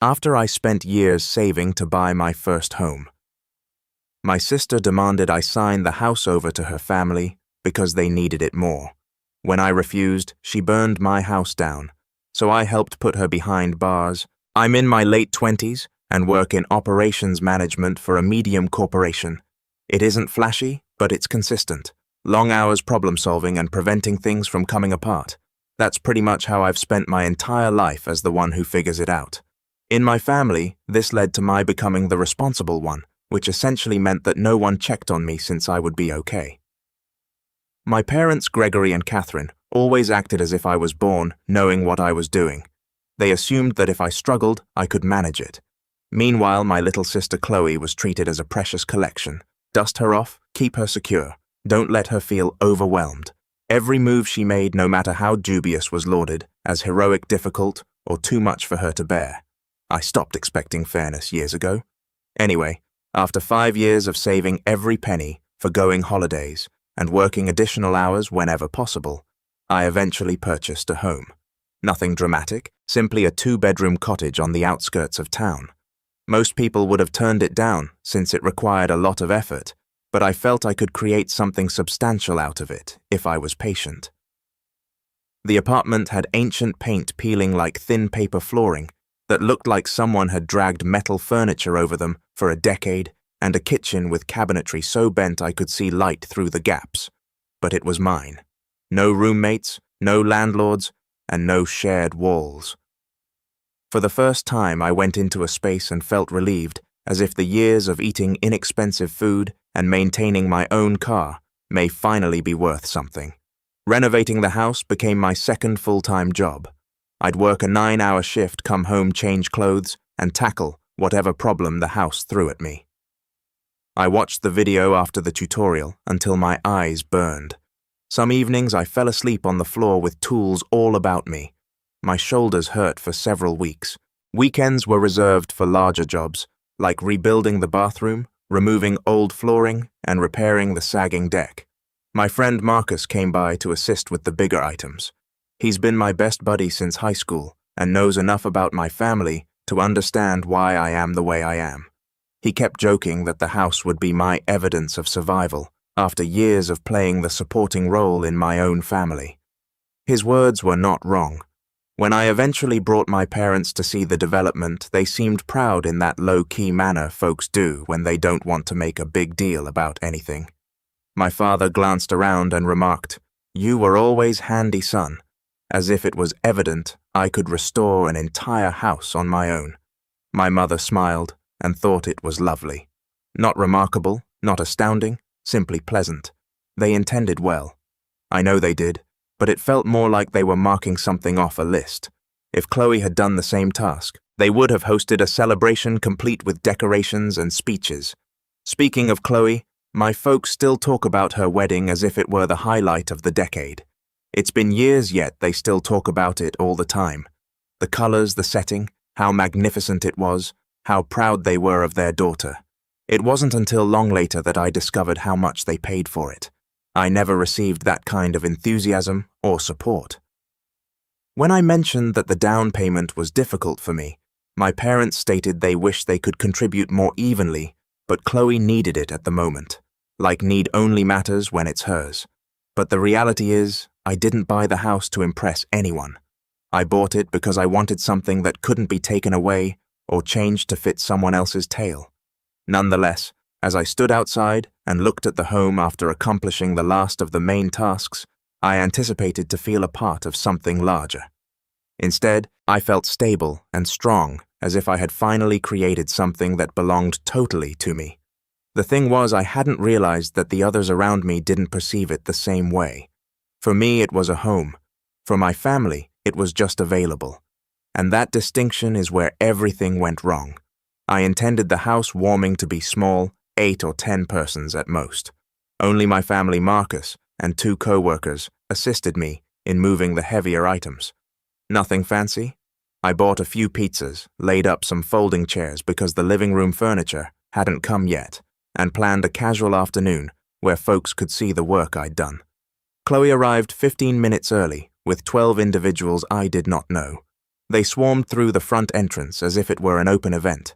After I spent years saving to buy my first home, my sister demanded I sign the house over to her family because they needed it more. When I refused, she burned my house down, so I helped put her behind bars. I'm in my late 20s and work in operations management for a medium corporation. It isn't flashy, but it's consistent. Long hours problem solving and preventing things from coming apart. That's pretty much how I've spent my entire life as the one who figures it out. In my family, this led to my becoming the responsible one, which essentially meant that no one checked on me since I would be okay. My parents, Gregory and Catherine, always acted as if I was born knowing what I was doing. They assumed that if I struggled, I could manage it. Meanwhile, my little sister Chloe was treated as a precious collection. Dust her off, keep her secure. Don't let her feel overwhelmed. Every move she made, no matter how dubious, was lauded as heroic, difficult, or too much for her to bear. I stopped expecting fairness years ago. Anyway, after 5 years of saving every penny, forgoing holidays, and working additional hours whenever possible, I eventually purchased a home. Nothing dramatic, simply a 2-bedroom cottage on the outskirts of town. Most people would have turned it down since it required a lot of effort, but I felt I could create something substantial out of it if I was patient. The apartment had ancient paint peeling like thin paper flooring that looked like someone had dragged metal furniture over them for a decade, and a kitchen with cabinetry so bent I could see light through the gaps. But it was mine. No roommates, no landlords, and no shared walls. For the first time, I went into a space and felt relieved, as if the years of eating inexpensive food and maintaining my own car may finally be worth something. Renovating the house became my second full-time job. I'd work a 9-hour shift, come home, change clothes, and tackle whatever problem the house threw at me. I watched the video after the tutorial until my eyes burned. Some evenings I fell asleep on the floor with tools all about me. My shoulders hurt for several weeks. Weekends were reserved for larger jobs, like rebuilding the bathroom, removing old flooring, and repairing the sagging deck. My friend Marcus came by to assist with the bigger items. He's been my best buddy since high school and knows enough about my family to understand why I am the way I am. He kept joking that the house would be my evidence of survival after years of playing the supporting role in my own family. His words were not wrong. When I eventually brought my parents to see the development, they seemed proud in that low-key manner folks do when they don't want to make a big deal about anything. My father glanced around and remarked, "You were always handy, son," as if it was evident I could restore an entire house on my own. My mother smiled and thought it was lovely. Not remarkable, not astounding, simply pleasant. They intended well. I know they did, but it felt more like they were marking something off a list. If Chloe had done the same task, they would have hosted a celebration complete with decorations and speeches. Speaking of Chloe, my folks still talk about her wedding as if it were the highlight of the decade. It's been years, yet they still talk about it all the time. The colors, the setting, how magnificent it was, how proud they were of their daughter. It wasn't until long later that I discovered how much they paid for it. I never received that kind of enthusiasm or support. When I mentioned that the down payment was difficult for me, my parents stated they wished they could contribute more evenly, but Chloe needed it at the moment. Like need only matters when it's hers. But the reality is, I didn't buy the house to impress anyone. I bought it because I wanted something that couldn't be taken away or changed to fit someone else's tale. Nonetheless, as I stood outside and looked at the home after accomplishing the last of the main tasks, I anticipated to feel a part of something larger. Instead, I felt stable and strong, as if I had finally created something that belonged totally to me. The thing was, I hadn't realized that the others around me didn't perceive it the same way. For me, it was a home. For my family, it was just available. And that distinction is where everything went wrong. I intended the house warming to be small, 8 or 10 persons at most. Only my family, Marcus, and 2 co-workers assisted me in moving the heavier items. Nothing fancy. I bought a few pizzas, laid up some folding chairs because the living room furniture hadn't come yet, and planned a casual afternoon where folks could see the work I'd done. Chloe arrived 15 minutes early with 12 individuals I did not know. They swarmed through the front entrance as if it were an open event.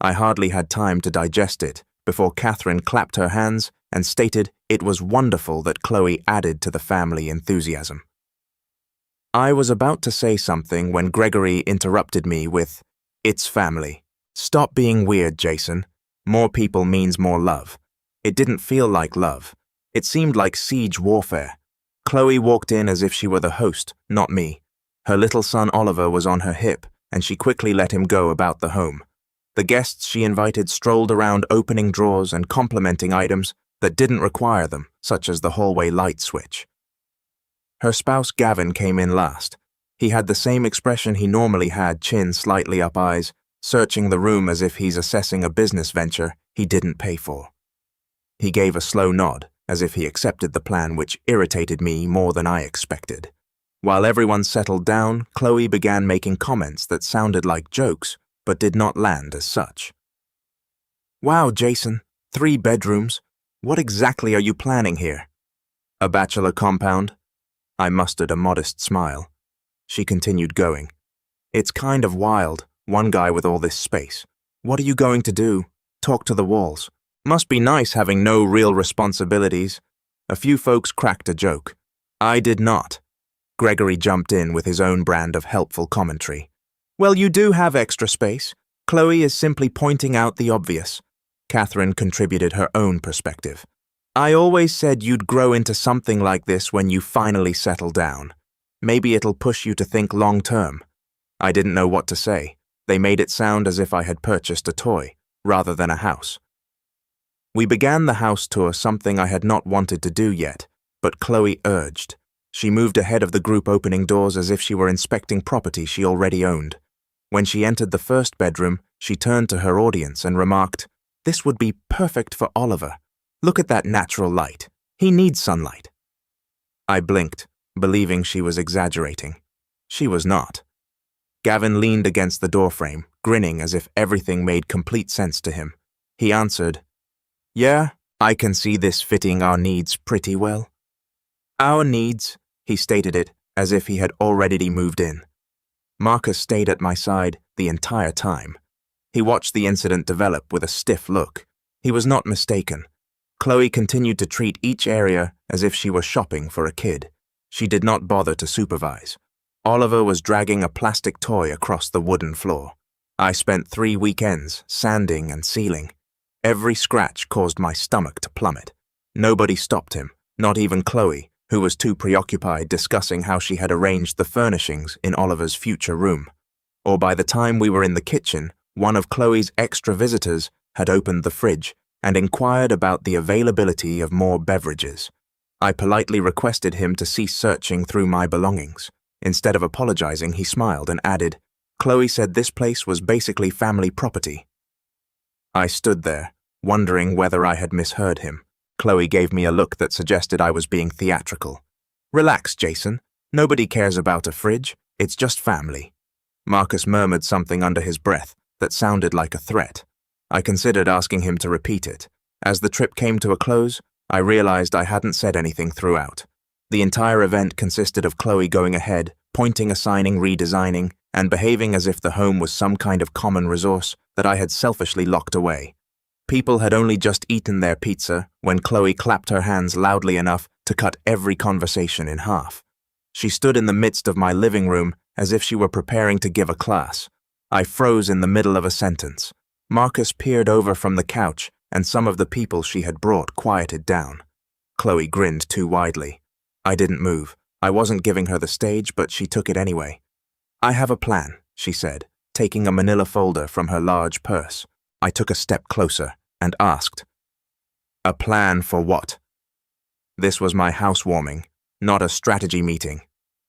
I hardly had time to digest it before Catherine clapped her hands and stated it was wonderful that Chloe added to the family enthusiasm. I was about to say something when Gregory interrupted me with, "It's family. Stop being weird, Jason. More people means more love." It didn't feel like love. It seemed like siege warfare. Chloe walked in as if she were the host, not me. Her little son Oliver was on her hip, and she quickly let him go about the home. The guests she invited strolled around opening drawers and complimenting items that didn't require them, such as the hallway light switch. Her spouse Gavin came in last. He had the same expression he normally had, chin slightly up, eyes, searching the room as if he's assessing a business venture he didn't pay for. He gave a slow nod, as if he accepted the plan, which irritated me more than I expected. While everyone settled down, Chloe began making comments that sounded like jokes, but did not land as such. "Wow, Jason, 3 bedrooms. What exactly are you planning here? A bachelor compound?" I mustered a modest smile. She continued going. "It's kind of wild, one guy with all this space. What are you going to do? Talk to the walls? Must be nice having no real responsibilities." A few folks cracked a joke. I did not. Gregory jumped in with his own brand of helpful commentary. "Well, you do have extra space. Chloe is simply pointing out the obvious." Catherine contributed her own perspective. "I always said you'd grow into something like this when you finally settle down. Maybe it'll push you to think long term." I didn't know what to say. They made it sound as if I had purchased a toy, rather than a house. We began the house tour, something I had not wanted to do yet, but Chloe urged. She moved ahead of the group, opening doors as if she were inspecting property she already owned. When she entered the first bedroom, she turned to her audience and remarked, "This would be perfect for Oliver. Look at that natural light. He needs sunlight." I blinked, believing she was exaggerating. She was not. Gavin leaned against the doorframe, grinning as if everything made complete sense to him. He answered, "Yeah, I can see this fitting our needs pretty well." "Our needs," he stated it as if he had already moved in. Marcus stayed at my side the entire time. He watched the incident develop with a stiff look. He was not mistaken. Chloe continued to treat each area as if she were shopping for a kid. She did not bother to supervise. Oliver was dragging a plastic toy across the wooden floor. I spent 3 weekends sanding and sealing. Every scratch caused my stomach to plummet. Nobody stopped him, not even Chloe, who was too preoccupied discussing how she had arranged the furnishings in Oliver's future room. Or by the time we were in the kitchen, one of Chloe's extra visitors had opened the fridge and inquired about the availability of more beverages. I politely requested him to cease searching through my belongings. Instead of apologizing, he smiled and added, "Chloe said this place was basically family property." I stood there, wondering whether I had misheard him. Chloe gave me a look that suggested I was being theatrical. "Relax, Jason. Nobody cares about a fridge. It's just family." Marcus murmured something under his breath that sounded like a threat. I considered asking him to repeat it. As the trip came to a close, I realized I hadn't said anything throughout. The entire event consisted of Chloe going ahead, pointing, assigning, redesigning, and behaving as if the home was some kind of common resource that I had selfishly locked away. People had only just eaten their pizza when Chloe clapped her hands loudly enough to cut every conversation in half. She stood in the midst of my living room as if she were preparing to give a class. I froze in the middle of a sentence. Marcus peered over from the couch, and some of the people she had brought quieted down. Chloe grinned too widely. I didn't move. I wasn't giving her the stage, but she took it anyway. "I have a plan," she said, taking a manila folder from her large purse. I took a step closer and asked, "A plan for what?" This was my housewarming, not a strategy meeting.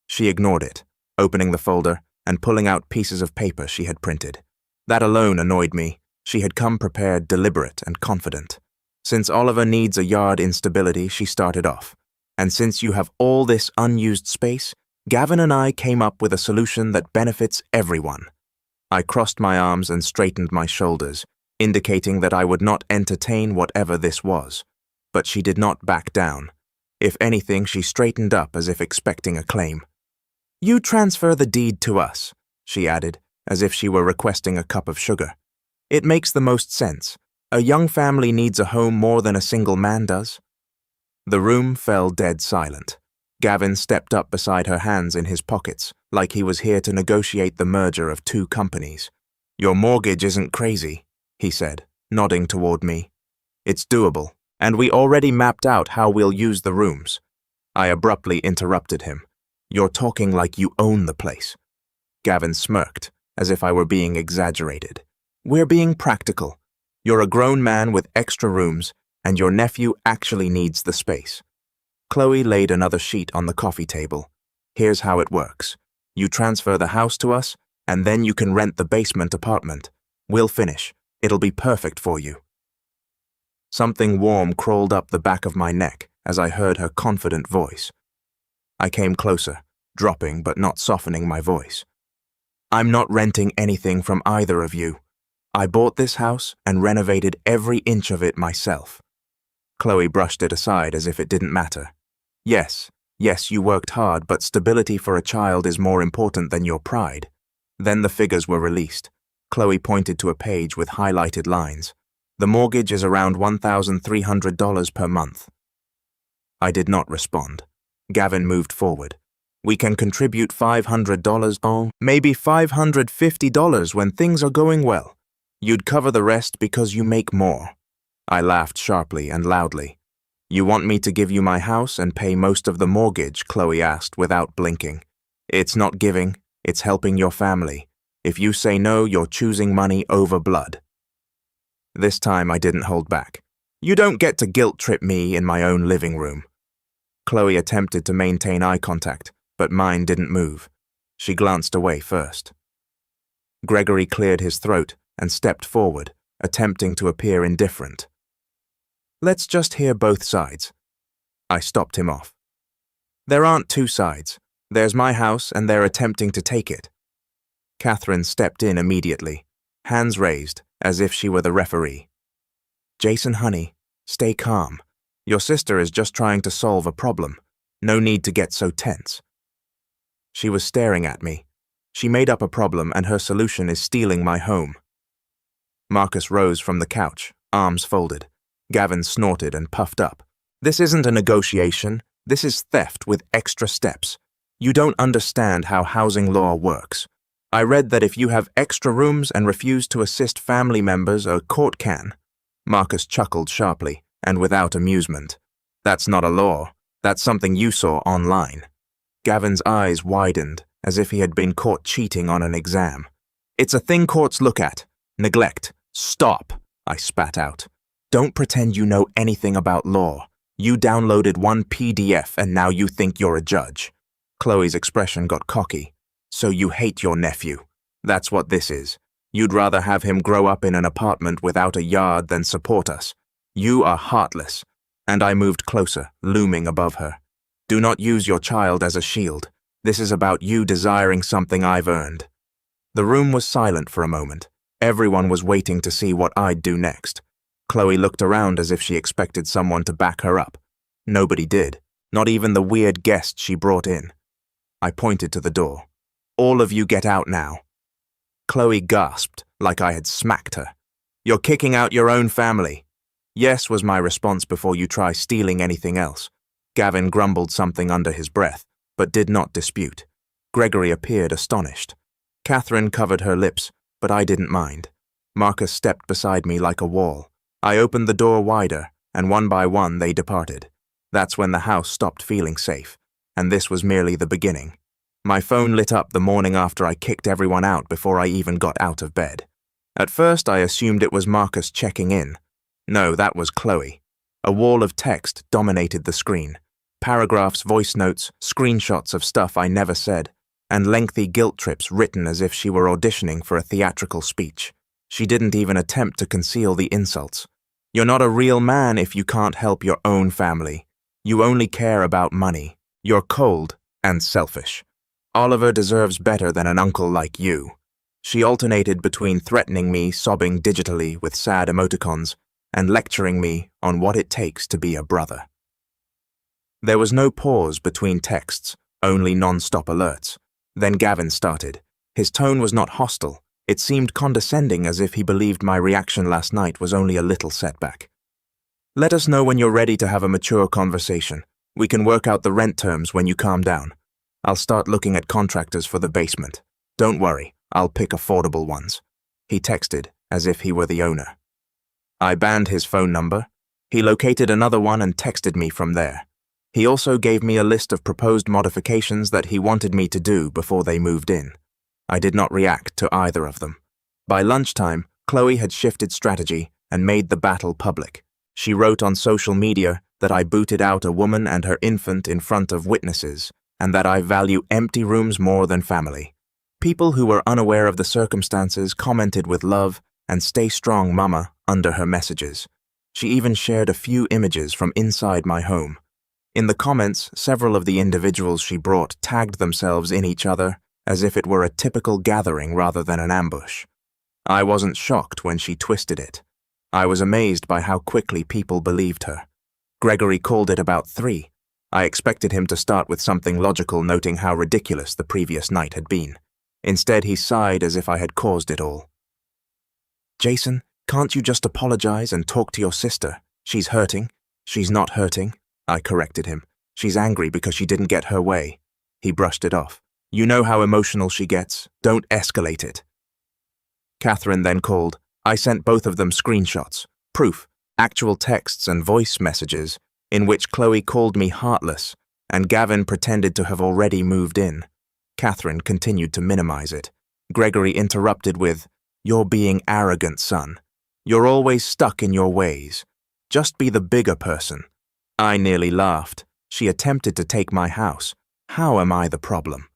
She ignored it, opening the folder and pulling out pieces of paper she had printed. That alone annoyed me. She had come prepared, deliberate, and confident. "Since Oliver needs a yard instability," she started off. "And since you have all this unused space, Gavin and I came up with a solution that benefits everyone." I crossed my arms and straightened my shoulders, indicating that I would not entertain whatever this was. But she did not back down. If anything, she straightened up as if expecting a claim. "You transfer the deed to us." she added, as if she were requesting a cup of sugar. It makes the most sense. A young family needs a home more than a single man does. The room fell dead silent. Gavin stepped up beside her, hands in his pockets, like he was here to negotiate the merger of two companies. Your mortgage isn't crazy, he said, nodding toward me. It's doable, and we already mapped out how we'll use the rooms. I abruptly interrupted him. You're talking like you own the place. Gavin smirked, as if I were being exaggerated. We're being practical. You're a grown man with extra rooms, and your nephew actually needs the space. Chloe laid another sheet on the coffee table. Here's how it works. You transfer the house to us, and then you can rent the basement apartment. We'll finish. It'll be perfect for you. Something warm crawled up the back of my neck as I heard her confident voice. I came closer, dropping but not softening my voice. I'm not renting anything from either of you. I bought this house and renovated every inch of it myself. Chloe brushed it aside as if it didn't matter. Yes, you worked hard, but stability for a child is more important than your pride. Then the figures were released. Chloe pointed to a page with highlighted lines. The mortgage is around $1,300 per month. I did not respond. Gavin moved forward. We can contribute $500, or maybe $550 when things are going well. You'd cover the rest because you make more. I laughed sharply and loudly. You want me to give you my house and pay most of the mortgage? Chloe asked without blinking. It's not giving, it's helping your family. If you say no, you're choosing money over blood. This time I didn't hold back. You don't get to guilt-trip me in my own living room. Chloe attempted to maintain eye contact, but mine didn't move. She glanced away first. Gregory cleared his throat and stepped forward, attempting to appear indifferent. Let's just hear both sides. I stopped him off. There aren't two sides. There's my house and they're attempting to take it. Catherine stepped in immediately, hands raised, as if she were the referee. Jason, honey, stay calm. Your sister is just trying to solve a problem. No need to get so tense. She was staring at me. She made up a problem and her solution is stealing my home. Marcus rose from the couch, arms folded. Gavin snorted and puffed up. This isn't a negotiation. This is theft with extra steps. You don't understand how housing law works. I read that if you have extra rooms and refuse to assist family members, a court can. Marcus chuckled sharply and without amusement. That's not a law. That's something you saw online. Gavin's eyes widened as if he had been caught cheating on an exam. It's a thing courts look at. Neglect. Stop, I spat out. Don't pretend you know anything about law. You downloaded one PDF and now you think you're a judge. Chloe's expression got cocky. So you hate your nephew. That's what this is. You'd rather have him grow up in an apartment without a yard than support us. You are heartless. And I moved closer, looming above her. Do not use your child as a shield. This is about you desiring something I've earned. The room was silent for a moment. Everyone was waiting to see what I'd do next. Chloe looked around as if she expected someone to back her up. Nobody did, not even the weird guest she brought in. I pointed to the door. All of you get out now. Chloe gasped, like I had smacked her. You're kicking out your own family. Yes, was my response before you try stealing anything else. Gavin grumbled something under his breath, but did not dispute. Gregory appeared astonished. Catherine covered her lips, but I didn't mind. Marcus stepped beside me like a wall. I opened the door wider, and one by one they departed. That's when the house stopped feeling safe, and this was merely the beginning. My phone lit up the morning after I kicked everyone out before I even got out of bed. At first I assumed it was Marcus checking in. No, that was Chloe. A wall of text dominated the screen. Paragraphs, voice notes, screenshots of stuff I never said, and lengthy guilt trips written as if she were auditioning for a theatrical speech. She didn't even attempt to conceal the insults. You're not a real man if you can't help your own family. You only care about money. You're cold and selfish. Oliver deserves better than an uncle like you. She alternated between threatening me, sobbing digitally with sad emoticons, and lecturing me on what it takes to be a brother. There was no pause between texts, only non-stop alerts. Then Gavin started, His tone was not hostile. It seemed condescending, as if he believed my reaction last night was only a little setback. "Let us know when you're ready to have a mature conversation. We can work out the rent terms when you calm down. I'll start looking at contractors for the basement. Don't worry, I'll pick affordable ones," he texted, as if he were the owner. I banned his phone number. He located another one and texted me from there. He also gave me a list of proposed modifications that he wanted me to do before they moved in. I did not react to either of them. By lunchtime, Chloe had shifted strategy and made the battle public. She wrote on social media that I booted out a woman and her infant in front of witnesses, and that I value empty rooms more than family. People who were unaware of the circumstances commented with love and "Stay strong, Mama" under her messages. She even shared a few images from inside my home. In the comments, several of the individuals she brought tagged themselves in each other as if it were a typical gathering rather than an ambush. I wasn't shocked when she twisted it. I was amazed by how quickly people believed her. Gregory called it about 3. I expected him to start with something logical, noting how ridiculous the previous night had been. Instead, he sighed as if I had caused it all. "Jason, can't you just apologize and talk to your sister? She's hurting." "She's not hurting," I corrected him. "She's angry because she didn't get her way." He brushed it off. "You know how emotional she gets. Don't escalate it." Catherine then called. I sent both of them screenshots, proof, actual texts and voice messages, in which Chloe called me heartless, and Gavin pretended to have already moved in. Catherine continued to minimize it. Gregory interrupted with, "You're being arrogant, son. You're always stuck in your ways. Just be the bigger person." I nearly laughed. She attempted to take my house. How am I the problem?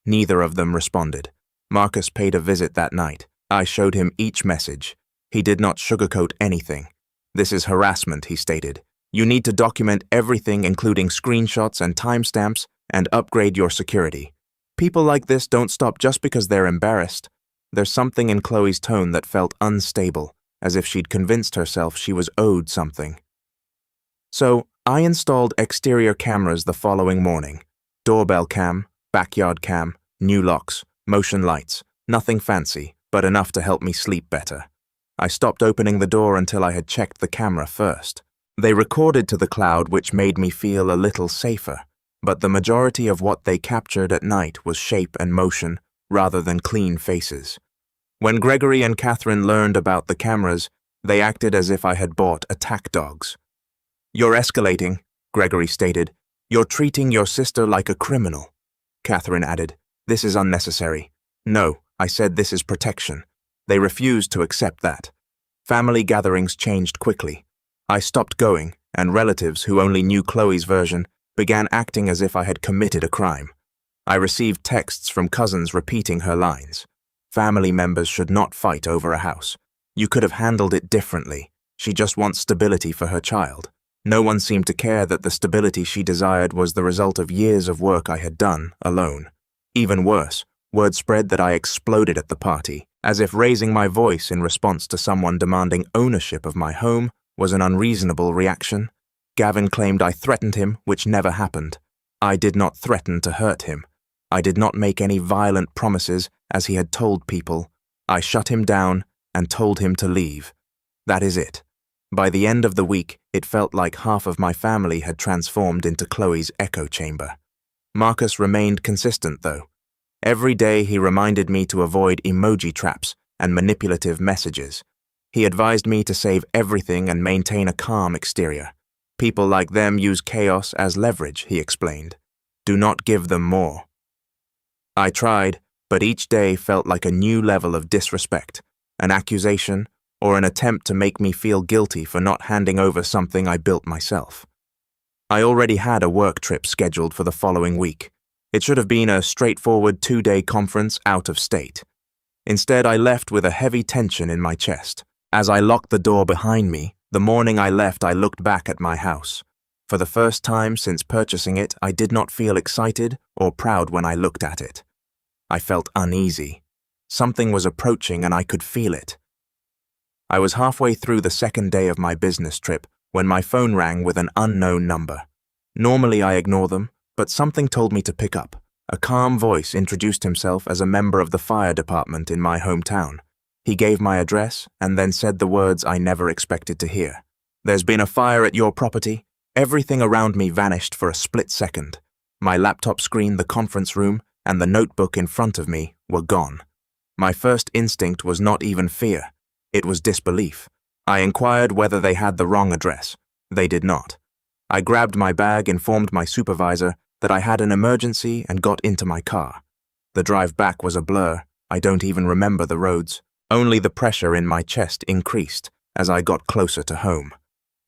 Neither of them responded. Marcus paid a visit that night. I showed him each message. He did not sugarcoat anything. "This is harassment," he stated. "You need to document everything, including screenshots and timestamps, and upgrade your security." People like this don't stop just because they're embarrassed. There's something in Chloe's tone that felt unstable, as if she'd convinced herself she was owed something. So, I installed exterior cameras the following morning. Doorbell cam, backyard cam, new locks, motion lights. Nothing fancy, but enough to help me sleep better. I stopped opening the door until I had checked the camera first. They recorded to the cloud, which made me feel a little safer, but the majority of what they captured at night was shape and motion rather than clean faces. When Gregory and Catherine learned about the cameras, they acted as if I had bought attack dogs. "You're escalating," Gregory stated. "You're treating your sister like a criminal." Catherine added, "This is unnecessary." "No," I said, "this is protection." They refused to accept that. Family gatherings changed quickly. I stopped going, and relatives who only knew Chloe's version began acting as if I had committed a crime. I received texts from cousins repeating her lines. Family members should not fight over a house. You could have handled it differently. She just wants stability for her child. No one seemed to care that the stability she desired was the result of years of work I had done alone. Even worse, word spread that I exploded at the party, as if raising my voice in response to someone demanding ownership of my home was an unreasonable reaction. Gavin claimed I threatened him, which never happened. I did not threaten to hurt him. I did not make any violent promises, as he had told people. I shut him down and told him to leave. That is it. By the end of the week, it felt like half of my family had transformed into Chloe's echo chamber. Marcus remained consistent, though. Every day he reminded me to avoid emoji traps and manipulative messages. He advised me to save everything and maintain a calm exterior. People like them use chaos as leverage, he explained. Do not give them more. I tried, but each day felt like a new level of disrespect, an accusation, or an attempt to make me feel guilty for not handing over something I built myself. I already had a work trip scheduled for the following week. It should have been a straightforward 2-day conference out of state. Instead, I left with a heavy tension in my chest. As I locked the door behind me, the morning I left, I looked back at my house. For the first time since purchasing it, I did not feel excited or proud when I looked at it. I felt uneasy. Something was approaching and I could feel it. I was halfway through the second day of my business trip when my phone rang with an unknown number. Normally I ignore them, but something told me to pick up. A calm voice introduced himself as a member of the fire department in my hometown. He gave my address and then said the words I never expected to hear. "There's been a fire at your property?" Everything around me vanished for a split second. My laptop screen, the conference room, and the notebook in front of me were gone. My first instinct was not even fear. It was disbelief. I inquired whether they had the wrong address. They did not. I grabbed my bag, informed my supervisor that I had an emergency, and got into my car. The drive back was a blur. I don't even remember the roads. Only the pressure in my chest increased as I got closer to home.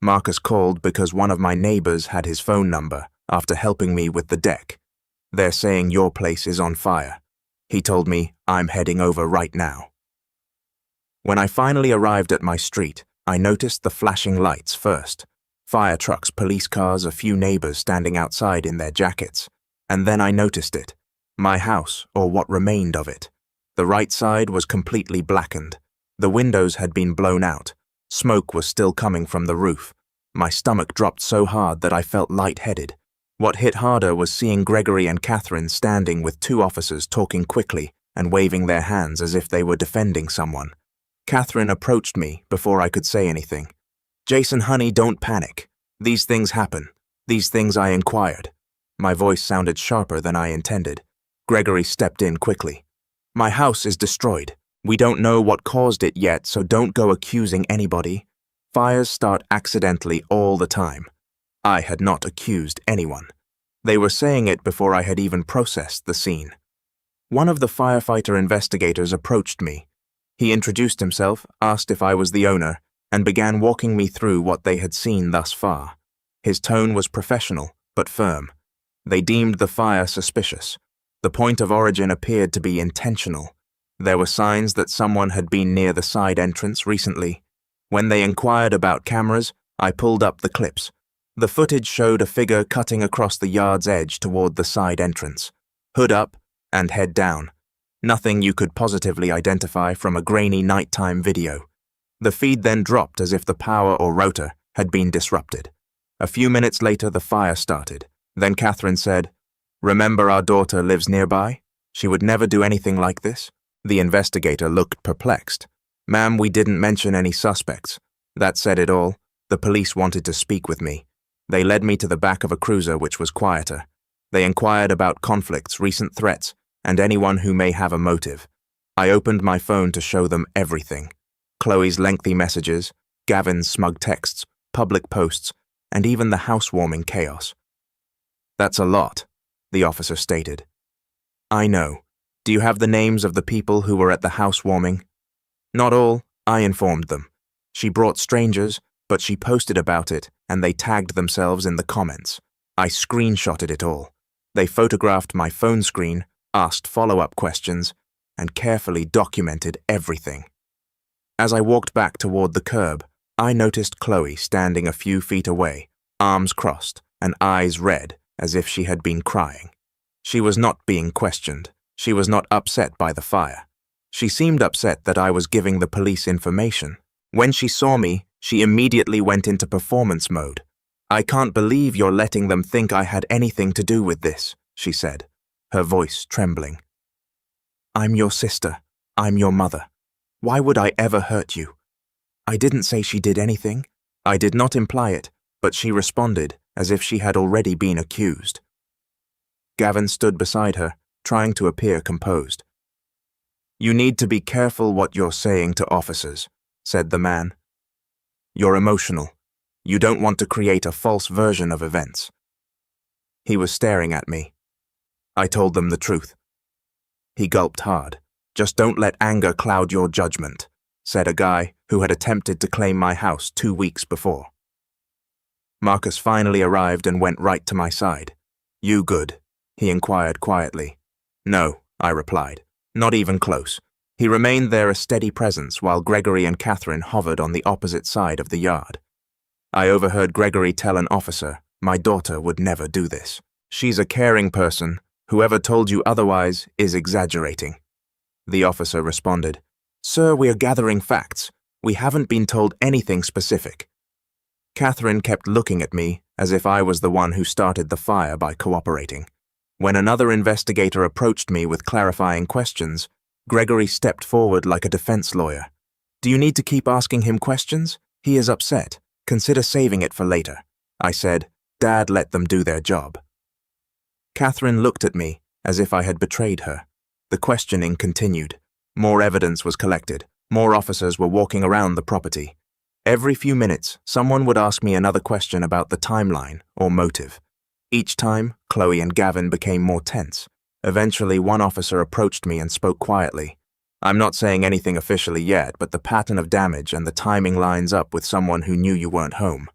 Marcus called because one of my neighbors had his phone number after helping me with the deck. "They're saying your place is on fire." He told me, "I'm heading over right now." When I finally arrived at my street, I noticed the flashing lights first. Fire trucks, police cars, a few neighbors standing outside in their jackets. And then I noticed it. My house, or what remained of it. The right side was completely blackened. The windows had been blown out. Smoke was still coming from the roof. My stomach dropped so hard that I felt lightheaded. What hit harder was seeing Gregory and Catherine standing with two officers talking quickly and waving their hands as if they were defending someone. Catherine approached me before I could say anything. "Jason, honey, don't panic. These things happen. These things," I inquired. My voice sounded sharper than I intended. Gregory stepped in quickly. "My house is destroyed. We don't know what caused it yet, so don't go accusing anybody. Fires start accidentally all the time." I had not accused anyone. They were saying it before I had even processed the scene. One of the firefighter investigators approached me. He introduced himself, asked if I was the owner, and began walking me through what they had seen thus far. His tone was professional, but firm. They deemed the fire suspicious. The point of origin appeared to be intentional. There were signs that someone had been near the side entrance recently. When they inquired about cameras, I pulled up the clips. The footage showed a figure cutting across the yard's edge toward the side entrance, hood up and head down. Nothing you could positively identify from a grainy nighttime video. The feed then dropped as if the power or rotor had been disrupted. A few minutes later, the fire started. Then Catherine said, "Remember, our daughter lives nearby? She would never do anything like this." The investigator looked perplexed. "Ma'am, we didn't mention any suspects." That said it all. The police wanted to speak with me. They led me to the back of a cruiser which was quieter. They inquired about conflicts, recent threats, and anyone who may have a motive. I opened my phone to show them everything. Chloe's lengthy messages, Gavin's smug texts, public posts, and even the housewarming chaos. "That's a lot," the officer stated. "I know. Do you have the names of the people who were at the housewarming?" "Not all," I informed them. "She brought strangers, but she posted about it and they tagged themselves in the comments. I screenshotted it all. They photographed my phone screen, asked follow-up questions, and carefully documented everything." As I walked back toward the curb, I noticed Chloe standing a few feet away, arms crossed and eyes red as if she had been crying. She was not being questioned. She was not upset by the fire. She seemed upset that I was giving the police information. When she saw me, she immediately went into performance mode. "I can't believe you're letting them think I had anything to do with this," she said, her voice trembling. "I'm your sister. I'm your mother. Why would I ever hurt you?" I didn't say she did anything. I did not imply it, but she responded as if she had already been accused. Gavin stood beside her, trying to appear composed. "You need to be careful what you're saying to officers," said the man. "You're emotional. You don't want to create a false version of events." He was staring at me. I told them the truth. He gulped hard. "Just don't let anger cloud your judgment," said a guy who had attempted to claim my house 2 weeks before. Marcus finally arrived and went right to my side. "You good?" he inquired quietly. "No," I replied. "Not even close." He remained there, a steady presence, while Gregory and Catherine hovered on the opposite side of the yard. I overheard Gregory tell an officer, "My daughter would never do this. She's a caring person. Whoever told you otherwise is exaggerating." The officer responded, "Sir, we are gathering facts. We haven't been told anything specific." Catherine kept looking at me as if I was the one who started the fire by cooperating. When another investigator approached me with clarifying questions, Gregory stepped forward like a defense lawyer. "Do you need to keep asking him questions? He is upset. Consider saving it for later," I said. "Dad, let them do their job." Catherine looked at me as if I had betrayed her. The questioning continued. More evidence was collected. More officers were walking around the property. Every few minutes, someone would ask me another question about the timeline or motive. Each time, Chloe and Gavin became more tense. Eventually, one officer approached me and spoke quietly. "I'm not saying anything officially yet, but the pattern of damage and the timing lines up with someone who knew you weren't home."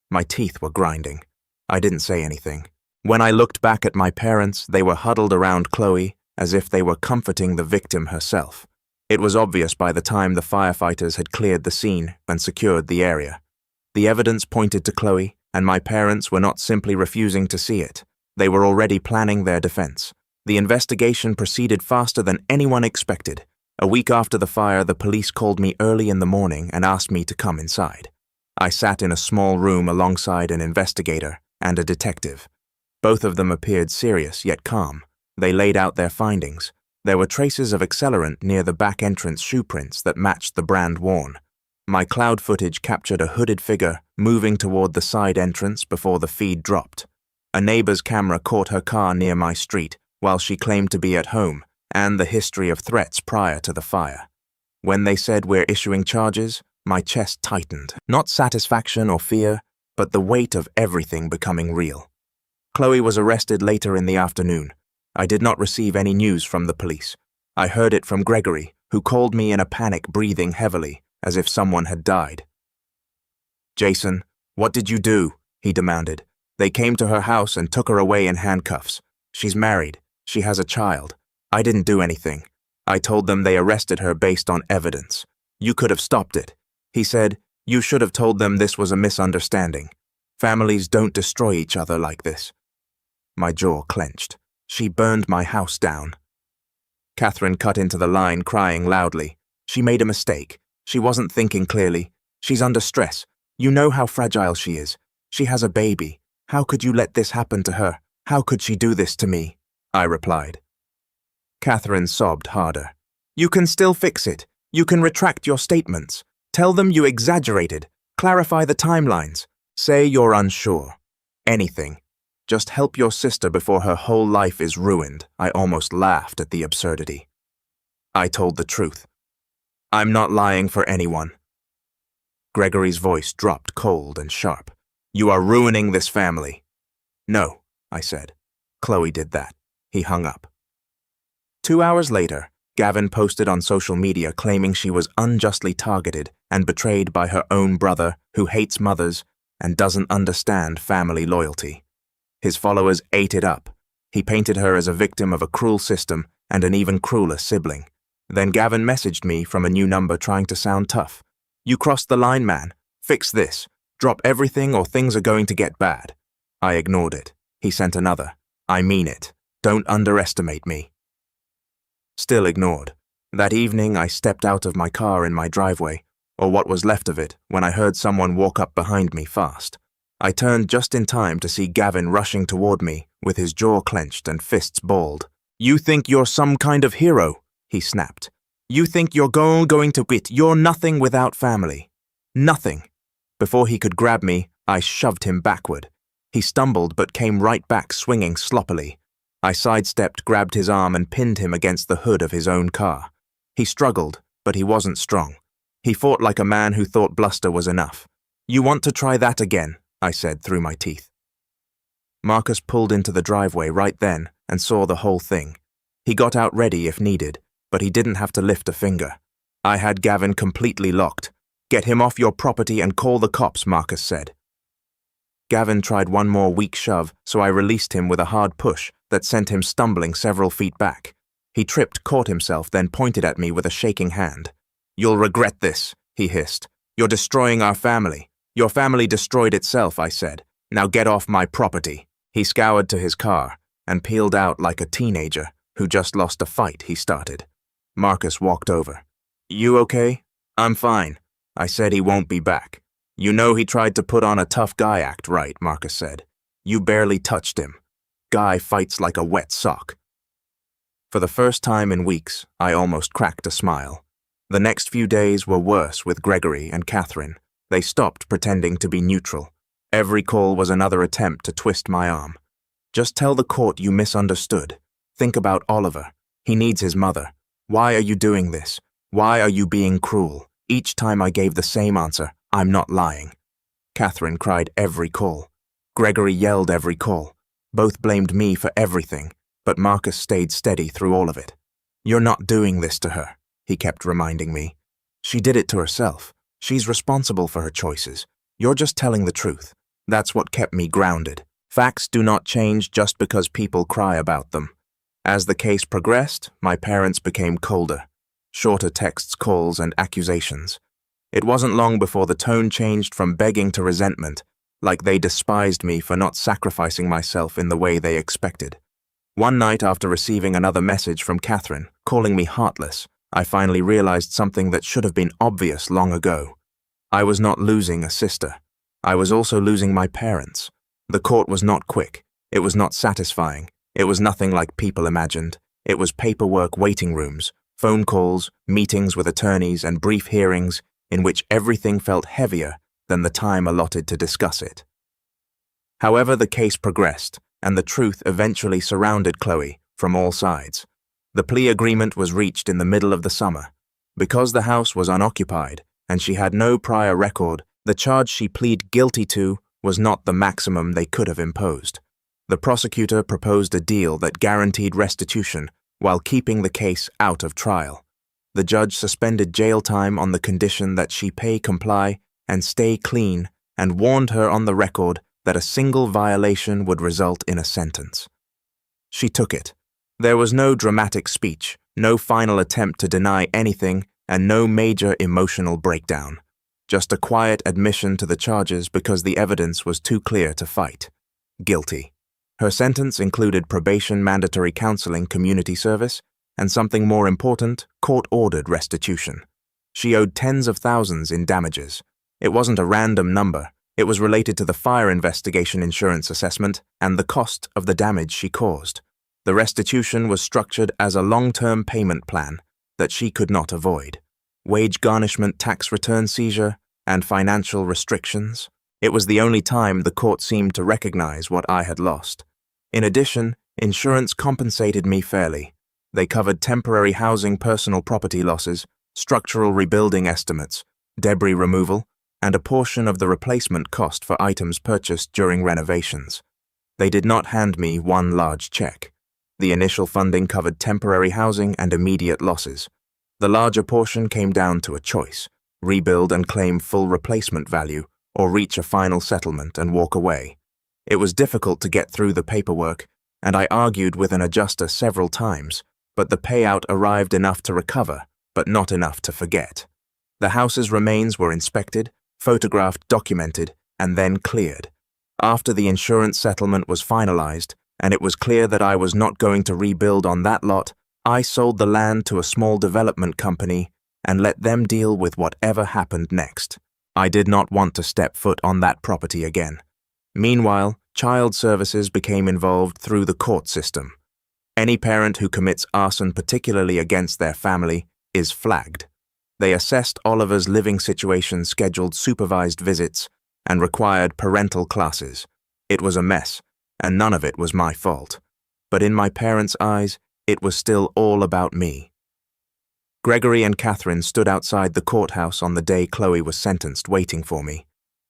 My teeth were grinding. I didn't say anything. When I looked back at my parents, they were huddled around Chloe as if they were comforting the victim herself. It was obvious by the time the firefighters had cleared the scene and secured the area. The evidence pointed to Chloe, and my parents were not simply refusing to see it. They were already planning their defense. The investigation proceeded faster than anyone expected. A week after the fire, the police called me early in the morning and asked me to come inside. I sat in a small room alongside an investigator and a detective. Both of them appeared serious yet calm. They laid out their findings. There were traces of accelerant near the back entrance shoe prints that matched the brand worn. My cloud footage captured a hooded figure moving toward the side entrance before the feed dropped. A neighbor's camera caught her car near my street while she claimed to be at home, and the history of threats prior to the fire. When they said we're issuing charges, my chest tightened. Not satisfaction or fear, but the weight of everything becoming real. Chloe was arrested later in the afternoon. I did not receive any news from the police. I heard it from Gregory, who called me in a panic, breathing heavily, as if someone had died. "Jason, what did you do?" he demanded. "They came to her house and took her away in handcuffs. She's married. She has a child. I didn't do anything. I told them they arrested her based on evidence. You could have stopped it." He said, "You should have told them this was a misunderstanding. Families don't destroy each other like this." My jaw clenched. "She burned my house down." Catherine cut into the line, crying loudly. "She made a mistake. She wasn't thinking clearly. She's under stress. You know how fragile she is. She has a baby. How could you let this happen to her? How could she do this to me?" I replied. Catherine sobbed harder. "You can still fix it. You can retract your statements. Tell them you exaggerated. Clarify the timelines. Say you're unsure. Anything. Just help your sister before her whole life is ruined." I almost laughed at the absurdity. I told the truth. "I'm not lying for anyone." Gregory's voice dropped cold and sharp. "You are ruining this family." "No," I said. "Chloe did that." He hung up. 2 hours later, Gavin posted on social media claiming she was unjustly targeted and betrayed by her own brother who hates mothers and doesn't understand family loyalty. His followers ate it up. He painted her as a victim of a cruel system and an even crueler sibling. Then Gavin messaged me from a new number trying to sound tough. "You crossed the line, man. Fix this. Drop everything or things are going to get bad." I ignored it. He sent another. "I mean it. Don't underestimate me." Still ignored. That evening, I stepped out of my car in my driveway, or what was left of it, when I heard someone walk up behind me fast. I turned just in time to see Gavin rushing toward me, with his jaw clenched and fists balled. "You think you're some kind of hero?" he snapped. "You think you're going to quit? You're nothing without family. Nothing." Before he could grab me, I shoved him backward. He stumbled but came right back, swinging sloppily. I sidestepped, grabbed his arm, and pinned him against the hood of his own car. He struggled, but he wasn't strong. He fought like a man who thought bluster was enough. "You want to try that again?" I said through my teeth. Marcus pulled into the driveway right then and saw the whole thing. He got out ready if needed, but he didn't have to lift a finger. I had Gavin completely locked. "Get him off your property and call the cops," Marcus said. Gavin tried one more weak shove, so I released him with a hard push that sent him stumbling several feet back. He tripped, caught himself, then pointed at me with a shaking hand. "You'll regret this," he hissed. "You're destroying our family." "Your family destroyed itself," I said. "Now get off my property." He scoured to his car and peeled out like a teenager who just lost a fight he started. Marcus walked over. "You okay?" "I'm fine." I said he won't be back. "You know he tried to put on a tough guy act, right?" Marcus said. "You barely touched him." Guy fights like a wet sock." For the first time in weeks, I almost cracked a smile. The next few days were worse with Gregory and Catherine. They stopped pretending to be neutral. Every call was another attempt to twist my arm. "Just tell the court you misunderstood. Think about Oliver. He needs his mother. Why are you doing this? Why are you being cruel?" Each time I gave the same answer: "I'm not lying." Catherine cried every call. Gregory yelled every call. Both blamed me for everything, but Marcus stayed steady through all of it. "You're not doing this to her," he kept reminding me. "She did it to herself. She's responsible for her choices. You're just telling the truth." That's what kept me grounded. Facts do not change just because people cry about them. As the case progressed, my parents became colder. Shorter texts, calls, and accusations. It wasn't long before the tone changed from begging to resentment, like they despised me for not sacrificing myself in the way they expected. One night, after receiving another message from Catherine, calling me heartless, I finally realized something that should have been obvious long ago. I was not losing a sister. I was also losing my parents. The court was not quick. It was not satisfying. It was nothing like people imagined. It was paperwork, waiting rooms, phone calls, meetings with attorneys, and brief hearings in which everything felt heavier than the time allotted to discuss it. However, the case progressed, and the truth eventually surrounded Chloe from all sides. The plea agreement was reached in the middle of the summer. Because the house was unoccupied and she had no prior record, the charge she pleaded guilty to was not the maximum they could have imposed. The prosecutor proposed a deal that guaranteed restitution while keeping the case out of trial. The judge suspended jail time on the condition that she pay comply and stay clean, and warned her on the record that a single violation would result in a sentence. She took it. There was no dramatic speech, no final attempt to deny anything, and no major emotional breakdown. Just a quiet admission to the charges because the evidence was too clear to fight. Guilty. Her sentence included probation, mandatory counseling, community service, and something more important, court-ordered restitution. She owed tens of thousands in damages. It wasn't a random number. It was related to the fire investigation insurance assessment and the cost of the damage she caused. The restitution was structured as a long-term payment plan that she could not avoid. Wage garnishment, tax return seizure, and financial restrictions. It was the only time the court seemed to recognize what I had lost. In addition, insurance compensated me fairly. They covered temporary housing, personal property losses, structural rebuilding estimates, debris removal, and a portion of the replacement cost for items purchased during renovations. They did not hand me one large check. The initial funding covered temporary housing and immediate losses. The larger portion came down to a choice: rebuild and claim full replacement value, or reach a final settlement and walk away. It was difficult to get through the paperwork, and I argued with an adjuster several times, but the payout arrived enough to recover, but not enough to forget. The house's remains were inspected, photographed, documented, and then cleared. After the insurance settlement was finalized, and it was clear that I was not going to rebuild on that lot, I sold the land to a small development company and let them deal with whatever happened next. I did not want to step foot on that property again. Meanwhile, child services became involved through the court system. Any parent who commits arson, particularly against their family, is flagged. They assessed Oliver's living situation, scheduled supervised visits, and required parental classes. It was a mess, and none of it was my fault. But in my parents' eyes, it was still all about me. Gregory and Catherine stood outside the courthouse on the day Chloe was sentenced, waiting for me.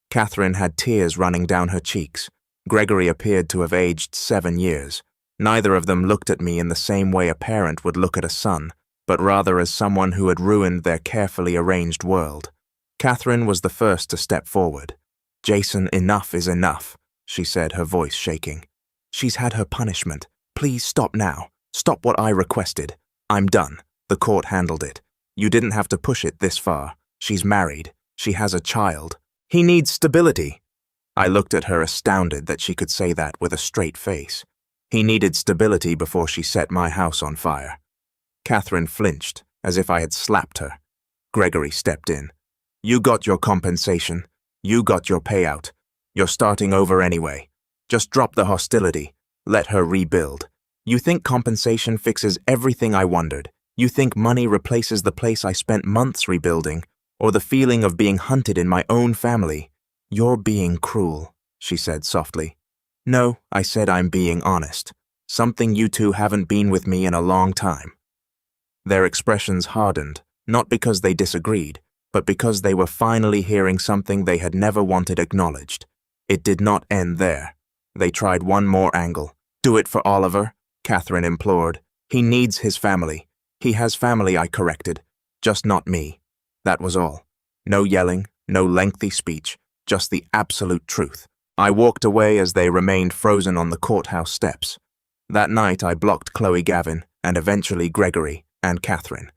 Catherine had tears running down her cheeks. Gregory appeared to have aged 7 years. Neither of them looked at me in the same way a parent would look at a son, but rather as someone who had ruined their carefully arranged world. Catherine was the first to step forward. "Jason, enough is enough," she said, her voice shaking. "She's had her punishment. Please stop now. Stop what I requested. I'm done. The court handled it. You didn't have to push it this far. She's married. She has a child. He needs stability." I looked at her, astounded that she could say that with a straight face. He needed stability before she set my house on fire. Catherine flinched, as if I had slapped her. Gregory stepped in. "You got your compensation. You got your payout. You're starting over anyway. Just drop the hostility. Let her rebuild. You think compensation fixes everything? I wondered. You think money replaces the place I spent months rebuilding, or the feeling of being hunted in my own family? You're being cruel, she said softly. No, I said, I'm being honest. Something you two haven't been with me in a long time. Their expressions hardened, not because they disagreed, but because they were finally hearing something they had never wanted acknowledged. It did not end there. They tried one more angle. Do it for Oliver, Catherine implored. He needs his family. He has family, I corrected. Just not me. That was all. No yelling, no lengthy speech, just the absolute truth. I walked away as they remained frozen on the courthouse steps. That night I blocked Chloe Gavin, and eventually Gregory, and Catherine.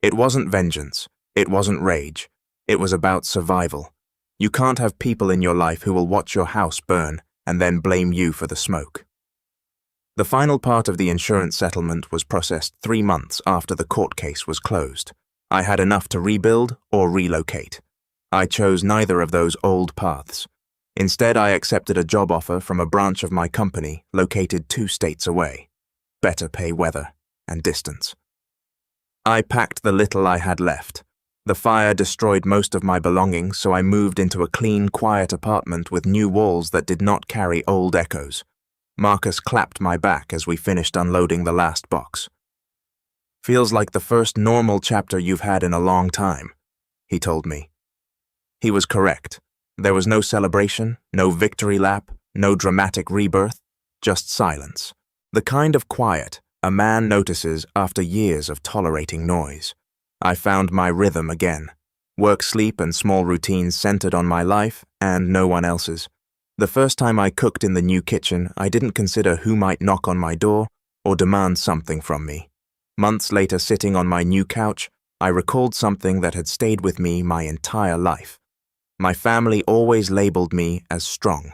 It wasn't vengeance. It wasn't rage. It was about survival. You can't have people in your life who will watch your house burn and then blame you for the smoke. The final part of the insurance settlement was processed 3 months after the court case was closed. I had enough to rebuild or relocate. I chose neither of those old paths. Instead, I accepted a job offer from a branch of my company located 2 states away. Better pay, weather, and distance. I packed the little I had left. The fire destroyed most of my belongings, so I moved into a clean, quiet apartment with new walls that did not carry old echoes. Marcus clapped my back as we finished unloading the last box. Feels like the first normal chapter you've had in a long time, he told me. He was correct. There was no celebration, no victory lap, no dramatic rebirth, just silence. The kind of quiet a man notices after years of tolerating noise. I found my rhythm again. Work, sleep, and small routines centered on my life and no one else's. The first time I cooked in the new kitchen, I didn't consider who might knock on my door or demand something from me. Months later, sitting on my new couch, I recalled something that had stayed with me my entire life. My family always labeled me as strong.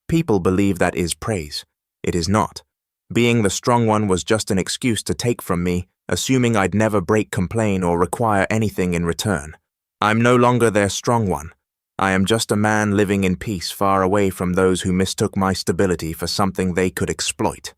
People believe that is praise. It is not. Being the strong one was just an excuse to take from me, assuming I'd never break, complain, or require anything in return. I'm no longer their strong one. I am just a man living in peace far away from those who mistook my stability for something they could exploit.